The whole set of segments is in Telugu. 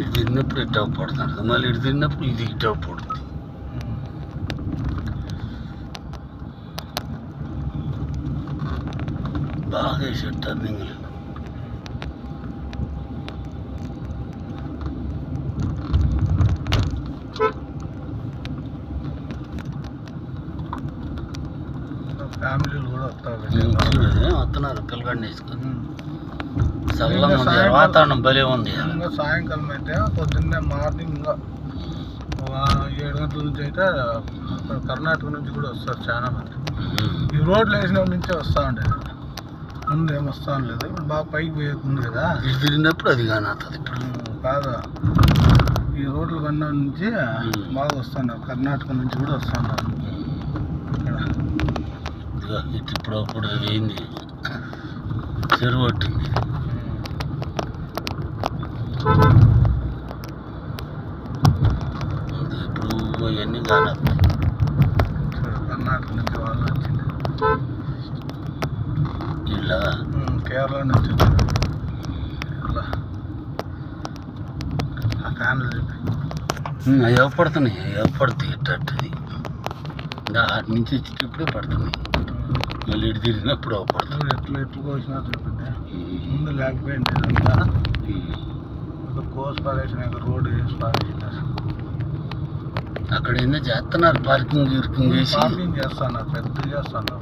ఇటు తిన్నప్పుడు ఇటు పడుతుంది, మళ్ళీ ఇటు తిన్నప్పుడు ఇది ఇటు పడుతుంది. బాగా వేసాడు టర్నింగ్లు. ఫ్యామిలీలు కూడా వస్తారు, వస్తున్నారు పిల్లగాడిని వేసుకొని. చల్లగా ఉంది, వాతావరణం భలే ఉంది. ఇంకా సాయంకాలం అయితే పొద్దున్నే మార్నింగ్ 7 గంటల నుంచి అయితే కర్ణాటక నుంచి కూడా వస్తారు చాలా మంది. ఈ రోడ్లు వేసినప్పటి నుంచే వస్తూ ఉండేది, ముందు ఏం వస్తూ ఉండలేదు. ఇప్పుడు బాగా పైకి పోయేకుంది కదా, ఇటు తిరిగినప్పుడు అది కానీ అవుతుంది. ఇప్పుడు కాదు, ఈ రోడ్లు కన్నా నుంచి బాగా వస్తున్నారు, కర్ణాటక నుంచి కూడా వస్తున్నారు. ఇటు ఇప్పుడు అప్పుడు ఏంది చెరువు పట్టింది. ఇప్పుడు అవన్నీ కానీ కర్ణాటక నుంచి వాళ్ళు వచ్చింది, ఇలా కేరళ నుంచి వచ్చింది. ఆ ఫ్యాన్లు చెప్పి పడుతున్నాయి, పడుతుంది ఇట్టది. అటు నుంచి వచ్చేటప్పుడే పడుతున్నాయి, మళ్ళీ ఇటు తిరిగినప్పుడు పడుతుంది. ఎట్లు కోసినా చూపింది, ముందు లేకపోయింది ఇదంతా కోసి పారేసిన రోడ్డు వేసి పారేసినారు. అక్కడ ఏందో చేస్తున్నారు, పార్కింగ్ వేసి పార్కింగ్ చేస్తున్నారు, పెద్ద చేస్తున్నారు.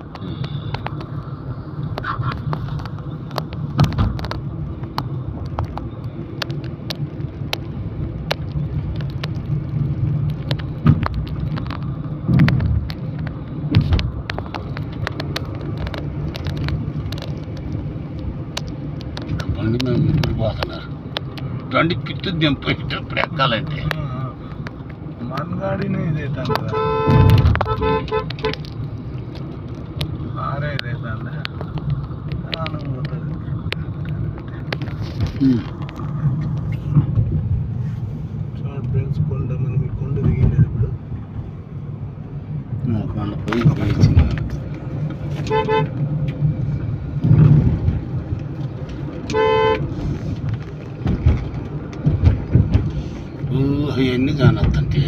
బండి మేము ముగ్గురు పోతున్నారు, బండి పిత్తు దింపేటప్పుడు ఎక్కాలంటే మన గాడిని ఇదైతాను కదా, ఆరే ఇదైతాను పోతుంది. చూడండి ఫ్రెండ్స్, కొండ మనం ఈ కొండ దిగిండేది ఇప్పుడు. కొండ పోయి పోయించింది. అవన్నీ కానొద్దంటే